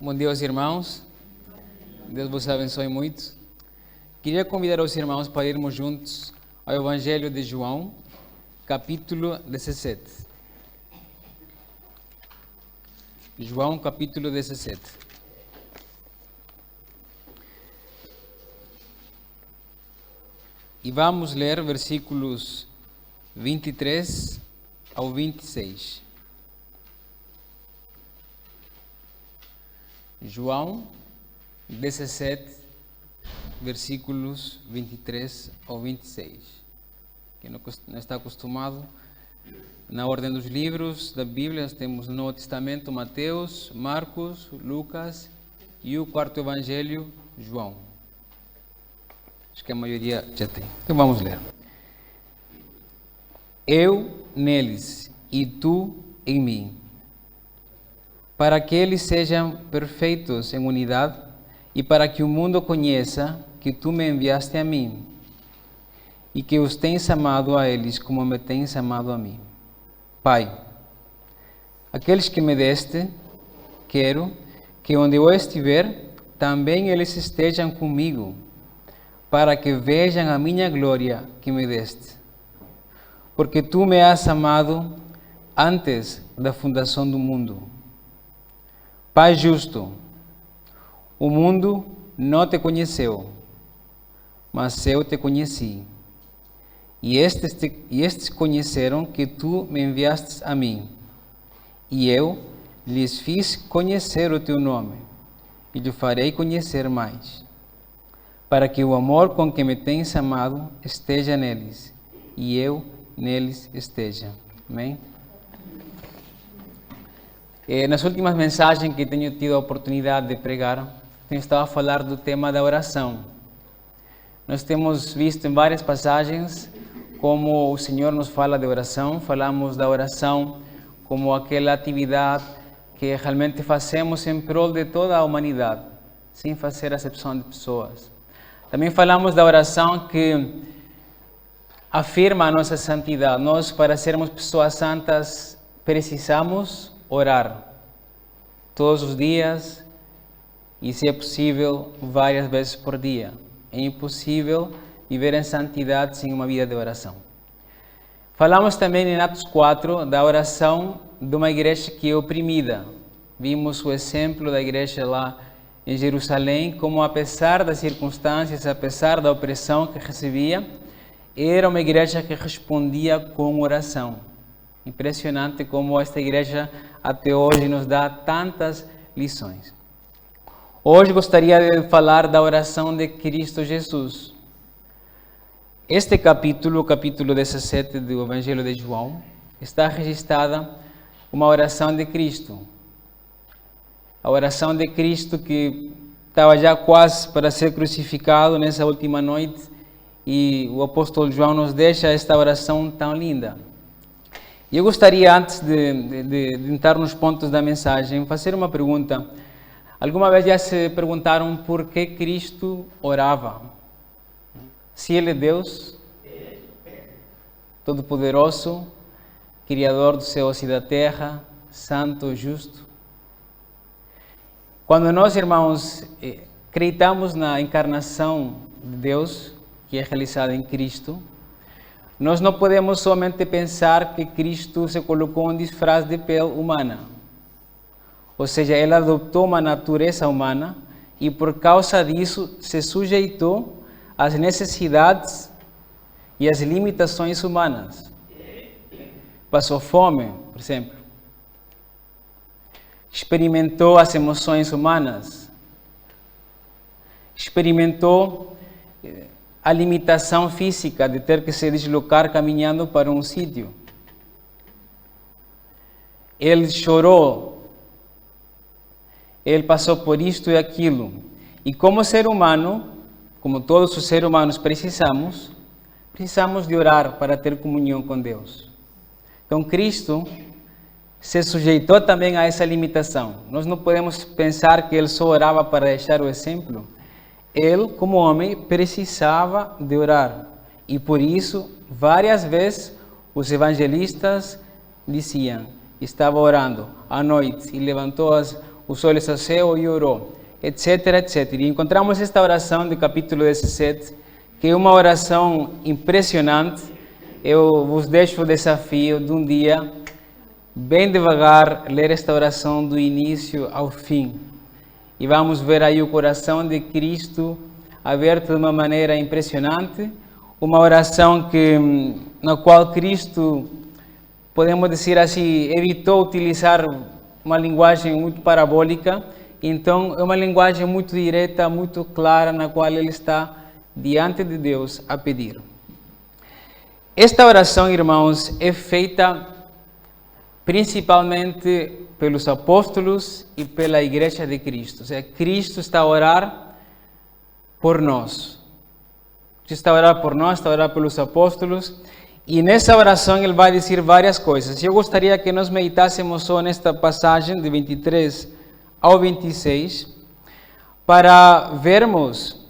Bom dia aos irmãos. Deus vos abençoe muito. Queria convidar os irmãos para irmos juntos ao Evangelho de João, capítulo 17. João, capítulo 17. E vamos ler versículos 23 ao 26. João 17, versículos 23 ao 26. Quem não está acostumado, na ordem dos livros da Bíblia, nós temos no Novo Testamento Mateus, Marcos, Lucas e o quarto Evangelho, João. Acho que a maioria já tem. Então vamos ler. Eu neles e tu em mim, para que eles sejam perfeitos em unidade e para que o mundo conheça que tu me enviaste a mim e que os tens amado a eles como me tens amado a mim. Pai, aqueles que me deste, quero que onde eu estiver, também eles estejam comigo, para que vejam a minha glória que me deste. Porque tu me has amado antes da fundação do mundo. Pai justo, o mundo não te conheceu, mas eu te conheci. E estes conheceram que tu me enviaste a mim. E eu lhes fiz conhecer o teu nome, e lhe farei conhecer mais, para que o amor com que me tens amado esteja neles, e eu neles esteja. Amém? Nas últimas mensagens que tenho tido a oportunidade de pregar, tenho estado a falar do tema da oração. Nós temos visto em várias passagens como o Senhor nos fala de oração. Falamos da oração como aquela atividade que realmente fazemos em prol de toda a humanidade, sem fazer acepção de pessoas. Também falamos da oração que afirma a nossa santidade. Nós, para sermos pessoas santas, precisamos orar todos os dias e, se é possível, várias vezes por dia. É impossível viver em santidade sem uma vida de oração. Falamos também em Atos 4 da oração de uma igreja que é oprimida. Vimos o exemplo da igreja lá em Jerusalém, como apesar das circunstâncias, apesar da opressão que recebia, era uma igreja que respondia com oração. Impressionante como esta igreja até hoje nos dá tantas lições. Hoje gostaria de falar da oração de Cristo Jesus. Este capítulo, o capítulo 17 do Evangelho de João, está registrada uma oração de Cristo. A oração de Cristo que estava já quase para ser crucificado nessa última noite, e o apóstolo João nos deixa esta oração tão linda. E eu gostaria, antes de entrar nos pontos da mensagem, fazer uma pergunta. Alguma vez já se perguntaram por que Cristo orava? Se Ele é Deus, Todo-Poderoso, Criador dos céus e da terra, Santo, Justo. Quando nós, irmãos, acreditamos na encarnação de Deus, que é realizada em Cristo, nós não podemos somente pensar que Cristo se colocou um disfraz de pele humana. Ou seja, Ele adotou uma natureza humana e por causa disso se sujeitou às necessidades e às limitações humanas. Passou fome, por exemplo. Experimentou as emoções humanas. Experimentou a limitação física de ter que se deslocar caminhando para um sítio. Ele chorou. Ele passou por isto e aquilo. E como ser humano, como todos os seres humanos precisamos de orar para ter comunhão com Deus. Então Cristo se sujeitou também a essa limitação. Nós não podemos pensar que Ele só orava para deixar o exemplo. Ele, como homem, precisava de orar. E por isso, várias vezes, os evangelistas diziam, estava orando à noite e levantou usou el saceo e orou, etc, etc. E encontramos esta oração do capítulo 17, que é uma oração impressionante. Eu vos deixo o desafio de um dia, bem devagar, ler esta oração do início ao fim. E vamos ver aí o coração de Cristo aberto de uma maneira impressionante. Uma oração na qual Cristo, podemos dizer assim, evitou utilizar uma linguagem muito parabólica. Então, é uma linguagem muito direta, muito clara, na qual ele está diante de Deus a pedir. Esta oração, irmãos, é feita principalmente pelos apóstolos e pela Igreja de Cristo. Ou seja, Cristo está a orar por nós. Cristo está a orar por nós, está a orar pelos apóstolos. E nessa oração ele vai dizer várias coisas. Eu gostaria que nós meditássemos só nesta passagem de 23 ao 26, para vermos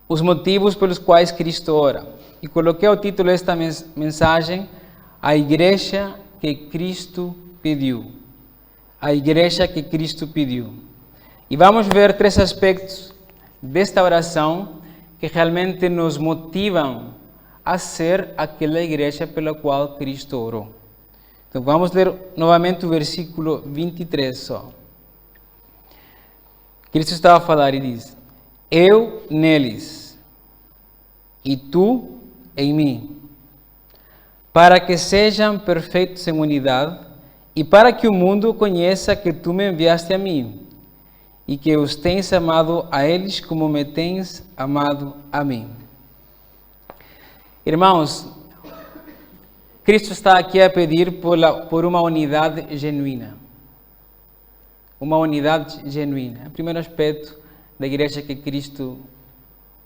os motivos pelos quais Cristo ora. E coloquei o título desta mensagem, A Igreja que Cristo pediu. A Igreja que Cristo pediu. E vamos ver 3 aspectos desta oração que realmente nos motivam a ser aquela igreja pela qual Cristo orou. Então vamos ler novamente o versículo 23 só. Cristo estava a falar e diz: eu neles e tu em mim, para que sejam perfeitos em unidade e para que o mundo conheça que tu me enviaste a mim e que os tens amado a eles como me tens amado a mim. Irmãos, Cristo está aqui a pedir por uma unidade genuína. Uma unidade genuína. É o primeiro aspecto da igreja que Cristo,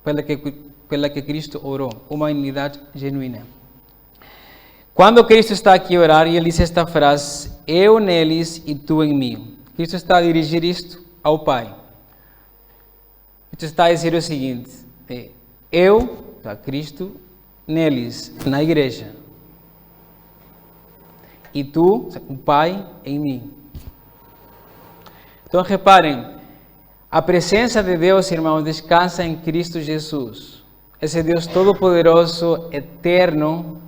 pela que Cristo orou. Uma unidade genuína. Quando Cristo está aqui a orar, e ele diz esta frase: eu neles e tu em mim. Cristo está a dirigir isto ao Pai. Cristo está a dizer o seguinte: eu, Cristo, neles, na igreja. E tu, o Pai, em mim. Então reparem, a presença de Deus, irmãos, descansa em Cristo Jesus. Esse Deus todo-poderoso, eterno,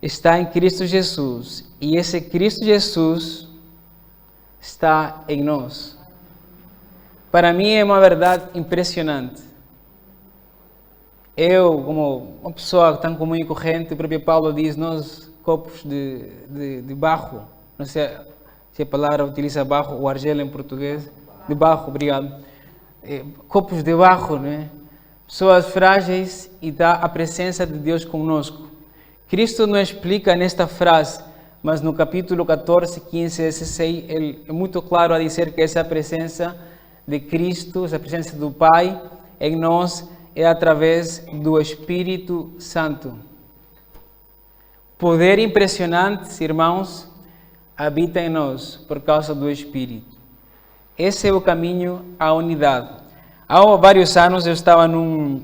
está em Cristo Jesus. E esse Cristo Jesus está em nós. Para mim é uma verdade impressionante. Eu, como uma pessoa tão comum e corrente, o próprio Paulo diz, nós, copos de barro, não sei se a palavra utiliza barro ou argila em português, de barro, obrigado. Copos de barro, né? Pessoas frágeis, e dá a presença de Deus conosco. Cristo não explica nesta frase, mas no capítulo 14, 15, 16, ele é muito claro a dizer que essa presença de Cristo, essa presença do Pai em nós, é através do Espírito Santo. Poder impressionante, irmãos, habita em nós por causa do Espírito. Esse é o caminho à unidade. Há vários anos eu estava num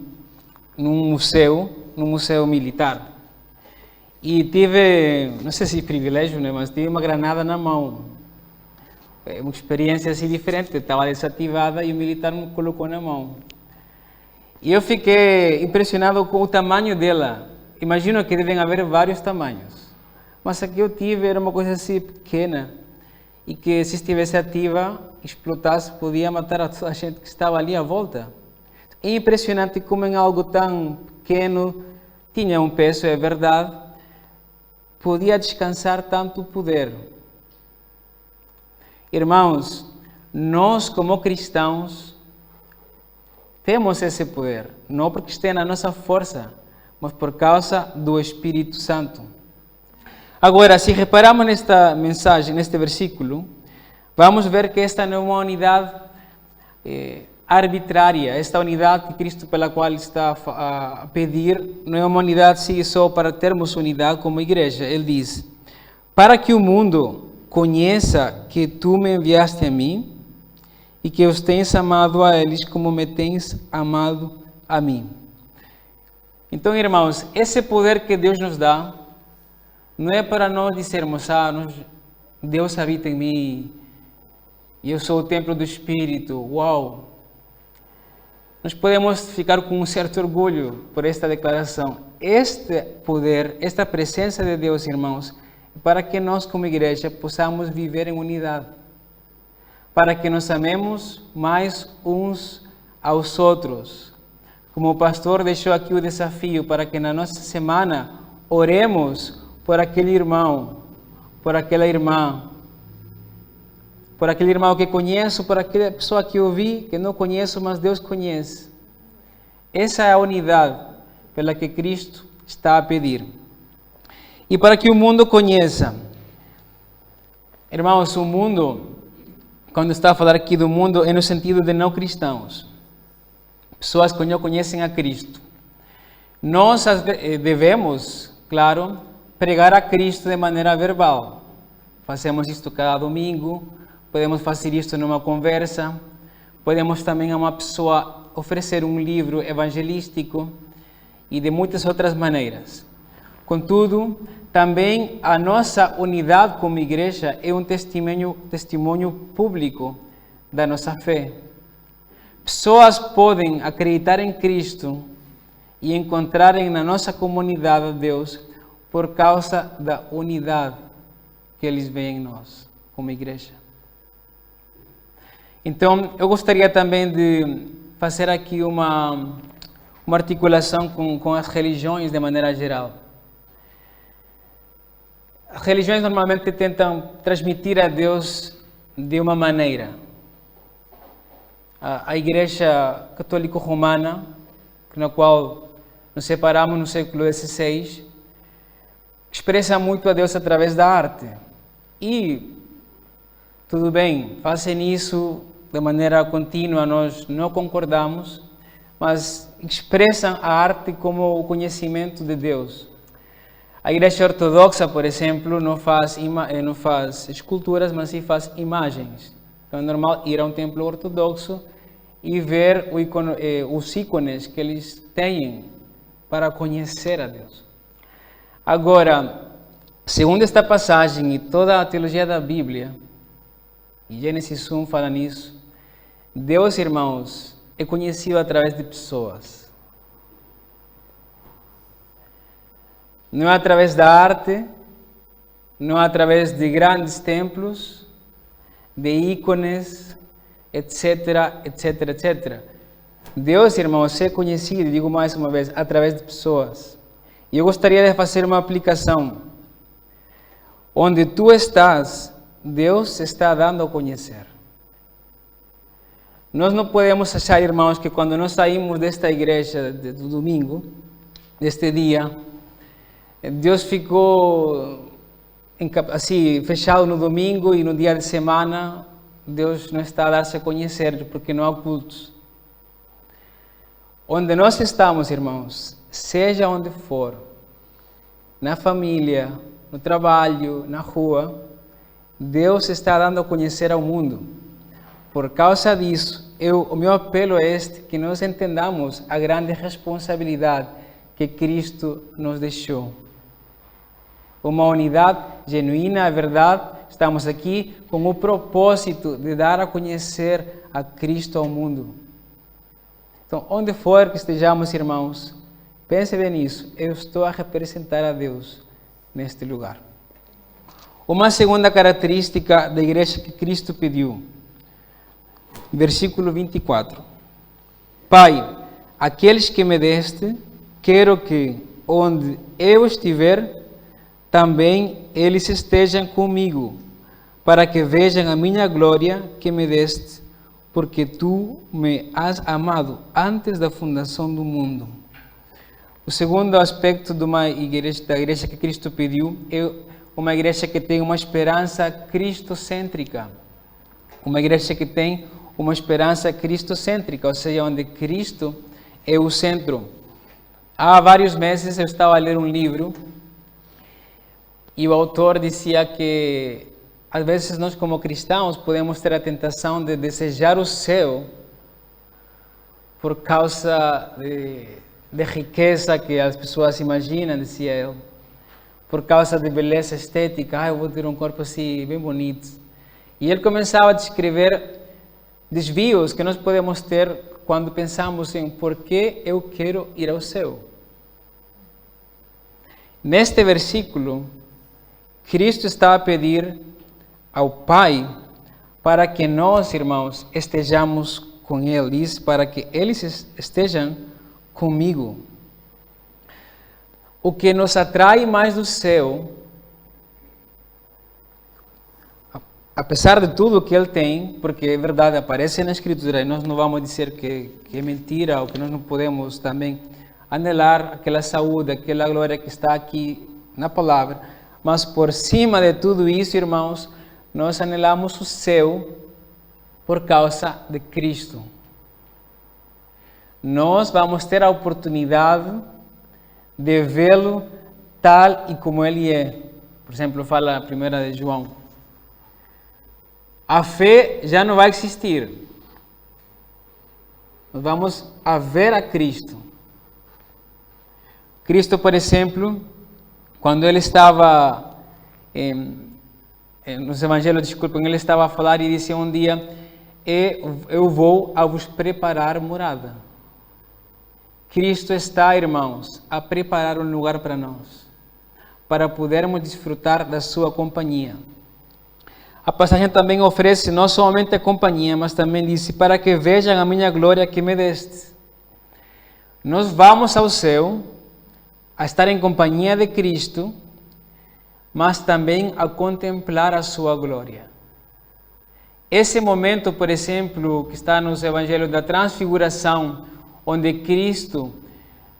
museu militar. E tive, não sei se privilégio, né, mas tive uma granada na mão. É uma experiência assim diferente. Eu estava desativada e o militar me colocou na mão. E eu fiquei impressionado com o tamanho dela. Imagino que devem haver vários tamanhos. Mas a que eu tive era uma coisa assim pequena. E que se estivesse ativa, explotasse, podia matar a toda a gente que estava ali à volta. É impressionante como em algo tão pequeno, tinha um peso, é verdade, podia descansar tanto poder. Irmãos, nós como cristãos temos esse poder, não porque esteja na nossa força, mas por causa do Espírito Santo. Agora, se reparamos nesta mensagem, neste versículo, vamos ver que esta não é uma unidade arbitrária. Esta unidade que Cristo pela qual está a pedir não é uma unidade só para termos unidade como igreja. Ele diz: para que o mundo conheça que tu me enviaste a mim e que os tens amado a eles como me tens amado a mim. Então, irmãos, esse poder que Deus nos dá não é para nós dizermos: Deus habita em mim, e eu sou o templo do Espírito. Uau! Nós podemos ficar com um certo orgulho por esta declaração. Este poder, esta presença de Deus, irmãos, para que nós como igreja possamos viver em unidade, para que nos amemos mais uns aos outros. Como o pastor deixou aqui o desafio para que na nossa semana oremos por aquele irmão, por aquela irmã, por aquele irmão que conheço, por aquela pessoa que eu vi, que não conheço, mas Deus conhece. Essa é a unidade pela que Cristo está a pedir. E para que o mundo conheça. Irmãos, o mundo, quando está a falar aqui do mundo, é no sentido de não cristãos. Pessoas que não conhecem a Cristo. Nós devemos, claro, pregar a Cristo de maneira verbal. Fazemos isto cada domingo, podemos fazer isto numa conversa, podemos também a uma pessoa oferecer um livro evangelístico e de muitas outras maneiras. Contudo, também a nossa unidade como igreja é um testemunho público da nossa fé. Pessoas podem acreditar em Cristo e encontrarem na nossa comunidade a Deus por causa da unidade que eles veem em nós, como igreja. Então, eu gostaria também de fazer aqui uma articulação com as religiões de maneira geral. As religiões normalmente tentam transmitir a Deus de uma maneira. A Igreja Católica Romana, na qual nos separamos no século XVI, expressa muito a Deus através da arte. E, tudo bem, fazem isso de maneira contínua, nós não concordamos, mas expressam a arte como o conhecimento de Deus. A Igreja Ortodoxa, por exemplo, não faz esculturas, mas sim faz imagens. Então é normal ir a um templo ortodoxo e ver os ícones que eles têm para conhecer a Deus. Agora, segundo esta passagem e toda a teologia da Bíblia, e Gênesis 1 fala nisso, Deus, irmãos, é conhecido através de pessoas. Não é através da arte, não é através de grandes templos, de ícones, etc, etc, etc. Deus, irmãos, é conhecido, digo mais uma vez, através de pessoas. E eu gostaria de fazer uma aplicação. Onde tu estás, Deus se está dando a conhecer. Nós não podemos achar, irmãos, que quando nós saímos desta igreja do domingo, deste dia, Deus ficou assim, fechado no domingo e no dia de semana, Deus não está a dar-se a conhecer porque não há cultos. Onde nós estamos, irmãos, seja onde for, na família, no trabalho, na rua, Deus está dando a conhecer ao mundo. Por causa disso, o meu apelo é este, que nós entendamos a grande responsabilidade que Cristo nos deixou. Uma unidade genuína, é verdade, estamos aqui com o propósito de dar a conhecer a Cristo ao mundo. Então, onde for que estejamos, irmãos, pense bem nisso, eu estou a representar a Deus neste lugar. Uma segunda característica da igreja que Cristo pediu. Versículo 24. Pai, aqueles que me deste, quero que, onde eu estiver, também eles estejam comigo, para que vejam a minha glória que me deste, porque tu me has amado antes da fundação do mundo. O segundo aspecto da igreja que Cristo pediu é uma igreja que tem uma esperança cristocêntrica. Uma igreja que tem uma esperança cristocêntrica, ou seja, onde Cristo é o centro. Há vários meses eu estava a ler um livro e o autor dizia que às vezes nós como cristãos podemos ter a tentação de desejar o céu por causa de riqueza que as pessoas imaginam, dizia ele, por causa de beleza estética. Eu vou ter um corpo assim bem bonito. E ele começava a descrever desvios que nós podemos ter quando pensamos em por que eu quero ir ao céu. Neste versículo, Cristo está a pedir ao Pai para que nós, irmãos, estejamos com eles, para que eles estejam comigo. O que nos atrai mais do céu, apesar de tudo que ele tem, porque é verdade, aparece na Escritura, e nós não vamos dizer que é mentira, ou que nós não podemos também anelar aquela saúde, aquela glória que está aqui na palavra, mas por cima de tudo isso, irmãos, nós anelamos o céu por causa de Cristo. Nós vamos ter a oportunidade de vê-lo tal e como ele é. Por exemplo, fala a 1 de João. A fé já não vai existir. Nós vamos a ver a Cristo. Cristo, por exemplo, quando ele estava nos evangelhos, ele estava a falar e disse um dia: eu vou a vos preparar morada. Cristo está, irmãos, a preparar um lugar para nós, para podermos desfrutar da sua companhia. A passagem também oferece não somente a companhia, mas também disse: para que vejam a minha glória que me deste. Nós vamos ao céu a estar em companhia de Cristo, mas também a contemplar a sua glória. Esse momento, por exemplo, que está nos evangelhos da transfiguração, onde Cristo,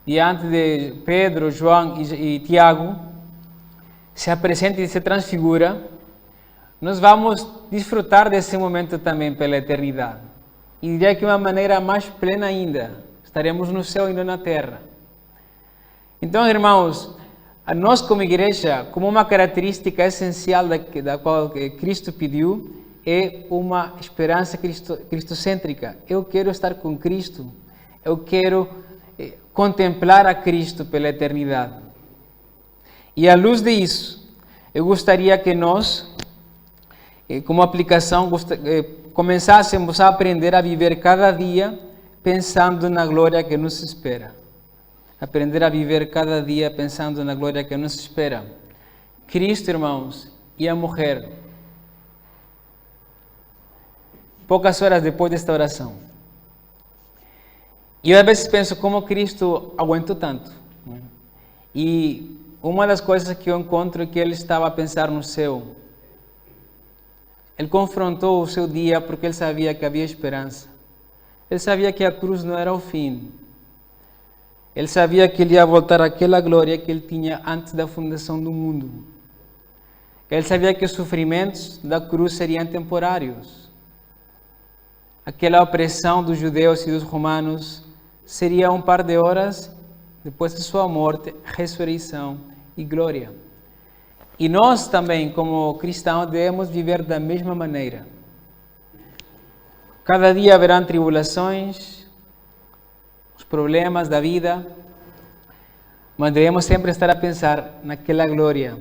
diante de Pedro, João e Tiago, se apresenta e se transfigura, nós vamos desfrutar desse momento também pela eternidade. E diria que de uma maneira mais plena ainda, estaremos no céu e não na terra. Então, irmãos, nós como igreja, como uma característica essencial da qual Cristo pediu, é uma esperança cristocêntrica. Eu quero estar com Cristo, eu quero contemplar a Cristo pela eternidade. E à luz disso, eu gostaria que nós, como aplicação, começássemos a aprender a viver cada dia pensando na glória que nos espera. Aprender a viver cada dia pensando na glória que nos espera. Cristo, irmãos, ia morrer poucas horas depois desta oração. E eu às vezes penso como Cristo aguentou tanto. E uma das coisas que eu encontro é que ele estava a pensar no céu. Ele confrontou o seu dia porque ele sabia que havia esperança. Ele sabia que a cruz não era o fim. Ele sabia que ele ia voltar àquela glória que ele tinha antes da fundação do mundo. Ele sabia que os sofrimentos da cruz seriam temporários. Aquela opressão dos judeus e dos romanos seria um par de horas depois de sua morte, ressurreição e glória. E nós também, como cristãos, devemos viver da mesma maneira. Cada dia haverão tribulações, os problemas da vida, mas devemos sempre estar a pensar naquela glória,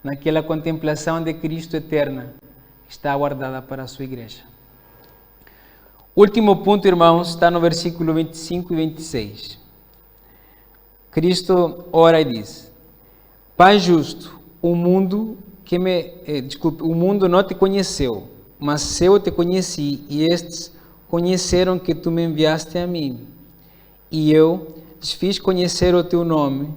naquela contemplação de Cristo eterna que está aguardada para a sua igreja. O último ponto, irmãos, está no versículo 25 e 26. Cristo ora e diz: Pai justo, o mundo não te conheceu, mas eu te conheci, e estes conheceram que tu me enviaste a mim. E eu lhes fiz conhecer o teu nome,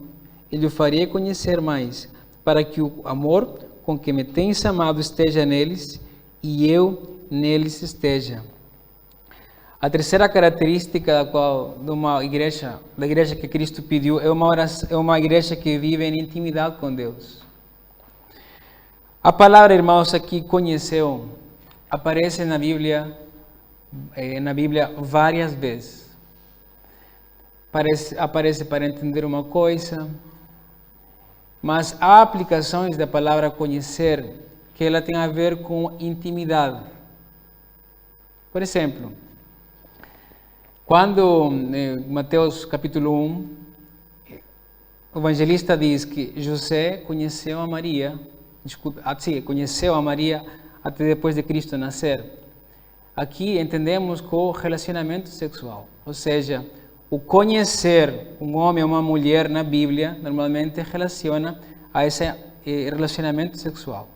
e lhe farei conhecer mais, para que o amor com que me tens amado esteja neles, e eu neles esteja. A terceira característica da igreja que Cristo pediu, é uma igreja que vive em intimidade com Deus. A palavra, irmãos, aqui conheceu, aparece na Bíblia várias vezes. Aparece para entender uma coisa, mas há aplicações da palavra conhecer que ela tem a ver com intimidade. Por exemplo, quando em Mateus capítulo 1, o evangelista diz que José conheceu a Maria até depois de Cristo nascer. Aqui entendemos com relacionamento sexual, ou seja, o conhecer um homem ou uma mulher na Bíblia normalmente relaciona a esse relacionamento sexual.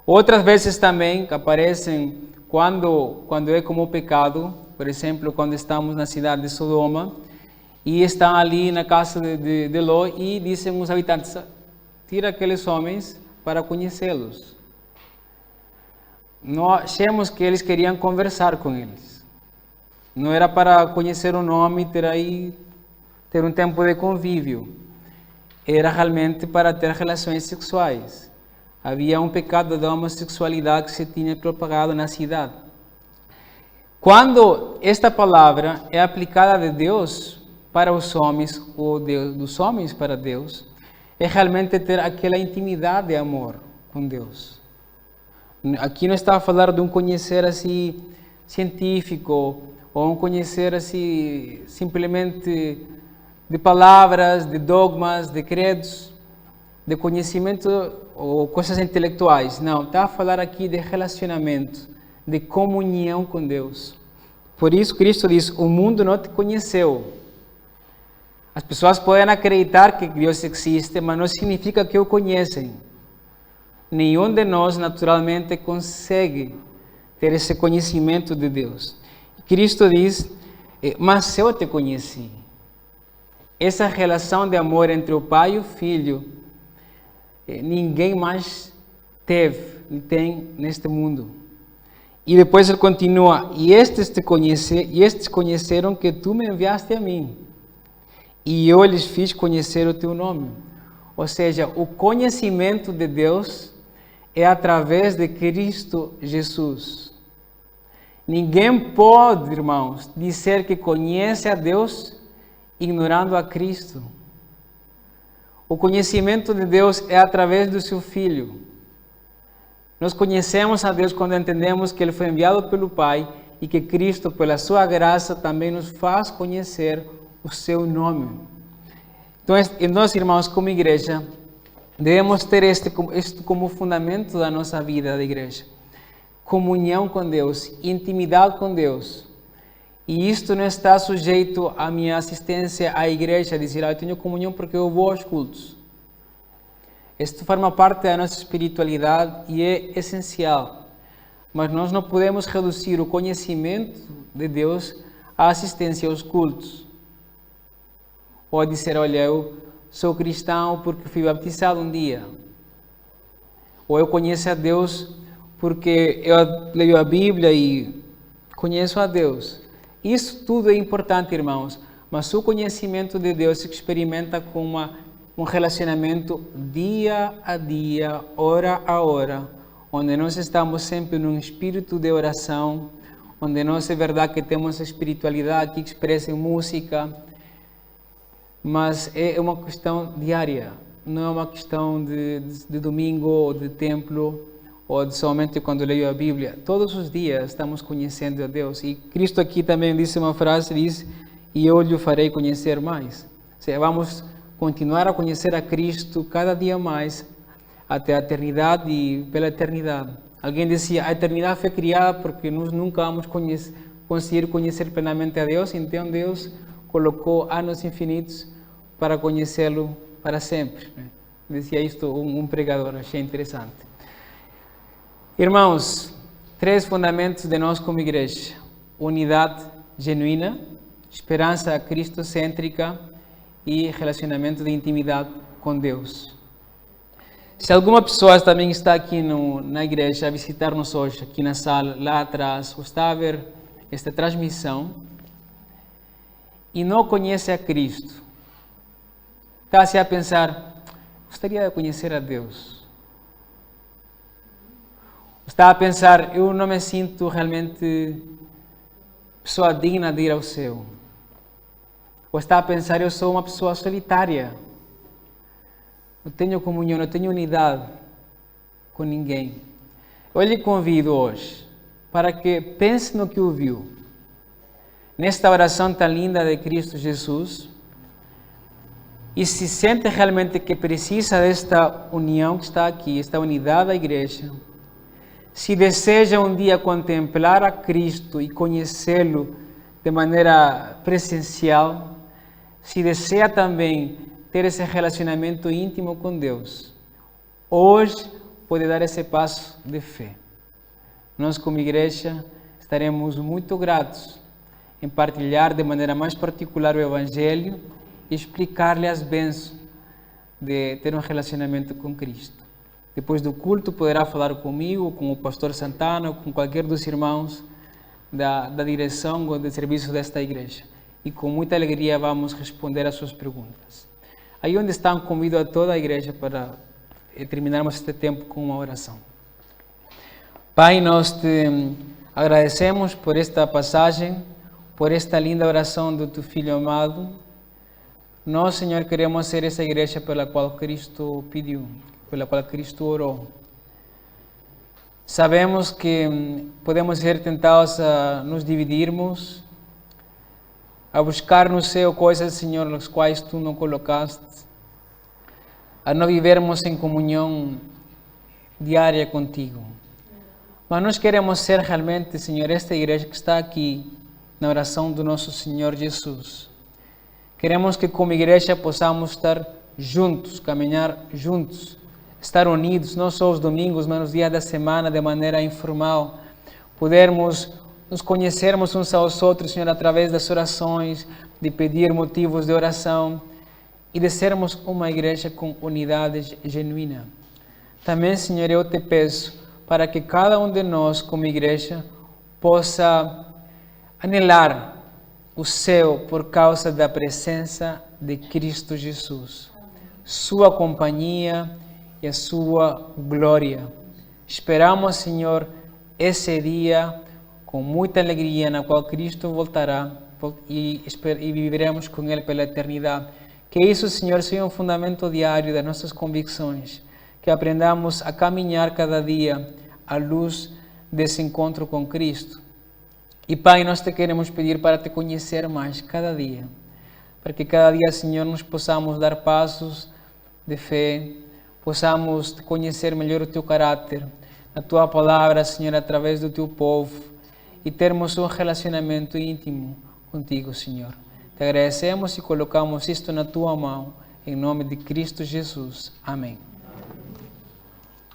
Outras vezes também aparecem quando é como pecado, por exemplo, quando estamos na cidade de Sodoma e estão ali na casa de Ló e dizem os habitantes, tira aqueles homens para conhecê-los. Nós achamos que eles queriam conversar com eles. Não era para conhecer o nome e ter um tempo de convívio. Era realmente para ter relações sexuais. Havia um pecado da homossexualidade que se tinha propagado na cidade. Quando esta palavra é aplicada de Deus para os homens, ou dos homens para Deus, é realmente ter aquela intimidade de amor com Deus. Aqui não está a falar de um conhecer assim científico, ou um conhecer assim simplesmente de palavras, de dogmas, de credos, de conhecimento ou coisas intelectuais. Não, está a falar aqui de relacionamento, de comunhão com Deus. Por isso Cristo diz, o mundo não te conheceu. As pessoas podem acreditar que Deus existe, mas não significa que o conhecem. Nenhum de nós naturalmente consegue ter esse conhecimento de Deus. Cristo diz, mas eu te conheci. Essa relação de amor entre o pai e o filho, ninguém mais tem neste mundo. E depois ele continua, e estes conheceram que tu me enviaste a mim, e eu lhes fiz conhecer o teu nome. Ou seja, o conhecimento de Deus é através de Cristo Jesus. Ninguém pode, irmãos, dizer que conhece a Deus ignorando a Cristo. O conhecimento de Deus é através do seu Filho. Nós conhecemos a Deus quando entendemos que Ele foi enviado pelo Pai e que Cristo, pela sua graça, também nos faz conhecer o seu nome. Então, nós, irmãos, como igreja, devemos ter este como fundamento da nossa vida da igreja. Comunhão com Deus, intimidade com Deus. E isto não está sujeito à minha assistência à igreja, dizer, eu tenho comunhão porque eu vou aos cultos. Isto forma parte da nossa espiritualidade e é essencial. Mas nós não podemos reduzir o conhecimento de Deus à assistência aos cultos. Ou dizer, olha, eu sou cristão porque fui batizado um dia. Ou eu conheço a Deus porque eu leio a Bíblia e conheço a Deus. Isso tudo é importante, irmãos, mas o conhecimento de Deus se experimenta com um relacionamento dia a dia, hora a hora, onde nós estamos sempre num espírito de oração, onde nós é verdade que temos a espiritualidade que expressa em música, mas é uma questão diária, não é uma questão de domingo ou de templo, ou somente quando leio a Bíblia. Todos os dias estamos conhecendo a Deus. E Cristo aqui também disse uma frase, diz, e eu lhe farei conhecer mais. Ou seja, vamos continuar a conhecer a Cristo cada dia mais, até a eternidade e pela eternidade. Alguém dizia, a eternidade foi criada porque nós nunca vamos conseguir conhecer plenamente a Deus, então Deus colocou anos infinitos para conhecê-lo para sempre. Dizia isto um pregador, achei interessante. Irmãos, 3 fundamentos de nós como igreja: unidade genuína, esperança cristocêntrica e relacionamento de intimidade com Deus. Se alguma pessoa também está aqui na igreja a visitar-nos hoje, aqui na sala, lá atrás, ou está a ver esta transmissão e não conhece a Cristo, está-se a pensar, gostaria de conhecer a Deus. Está a pensar, eu não me sinto realmente pessoa digna de ir ao céu. Ou está a pensar, eu sou uma pessoa solitária. Não tenho comunhão, não tenho unidade com ninguém. Eu lhe convido hoje para que pense no que ouviu. Nesta oração tão linda de Cristo Jesus. E se sente realmente que precisa desta união que está aqui, esta unidade da igreja. se deseja um dia contemplar a Cristo e conhecê-lo de maneira presencial, se deseja também ter esse relacionamento íntimo com Deus, hoje pode dar esse passo de fé. Nós, como igreja, estaremos muito gratos em partilhar de maneira mais particular o Evangelho e explicar-lhe as bênçãos de ter um relacionamento com Cristo. Depois do culto, poderá falar comigo, com o pastor Santana, ou com qualquer dos irmãos da direção ou do serviço desta igreja. E com muita alegria vamos responder às suas perguntas. Aí onde estão, convido a toda a igreja para terminarmos este tempo com uma oração. Pai, nós te agradecemos por esta passagem, por esta linda oração do teu Filho amado. Nós, Senhor, queremos ser essa igreja pela qual Cristo pediu, pela qual Cristo orou. Sabemos que podemos ser tentados a nos dividirmos, a buscar no céu coisas, Senhor, nas quais tu não colocaste, a não vivermos em comunhão diária contigo. Mas nós queremos ser realmente, Senhor, esta igreja que está aqui na oração do nosso Senhor Jesus. Queremos que como igreja possamos estar juntos, caminhar juntos, estar unidos, não só os domingos, mas nos dias da semana, de maneira informal, podermos nos conhecermos uns aos outros, Senhor, através das orações, de pedir motivos de oração e de sermos uma igreja com unidade genuína. Também, Senhor, eu te peço para que cada um de nós, como igreja, possa anelar o céu por causa da presença de Cristo Jesus, sua companhia e a sua glória. Esperamos, Senhor, esse dia com muita alegria, na qual Cristo voltará e viveremos com Ele pela eternidade. Que isso, Senhor, seja um fundamento diário das nossas convicções, que aprendamos a caminhar cada dia à luz desse encontro com Cristo. E, Pai, nós te queremos pedir para te conhecer mais cada dia, para que cada dia, Senhor, nos possamos dar passos de fé, possamos te conhecer melhor o teu caráter, a tua palavra, Senhor, através do teu povo, e termos um relacionamento íntimo contigo, Senhor. Te agradecemos e colocamos isto na tua mão, em nome de Cristo Jesus. Amém.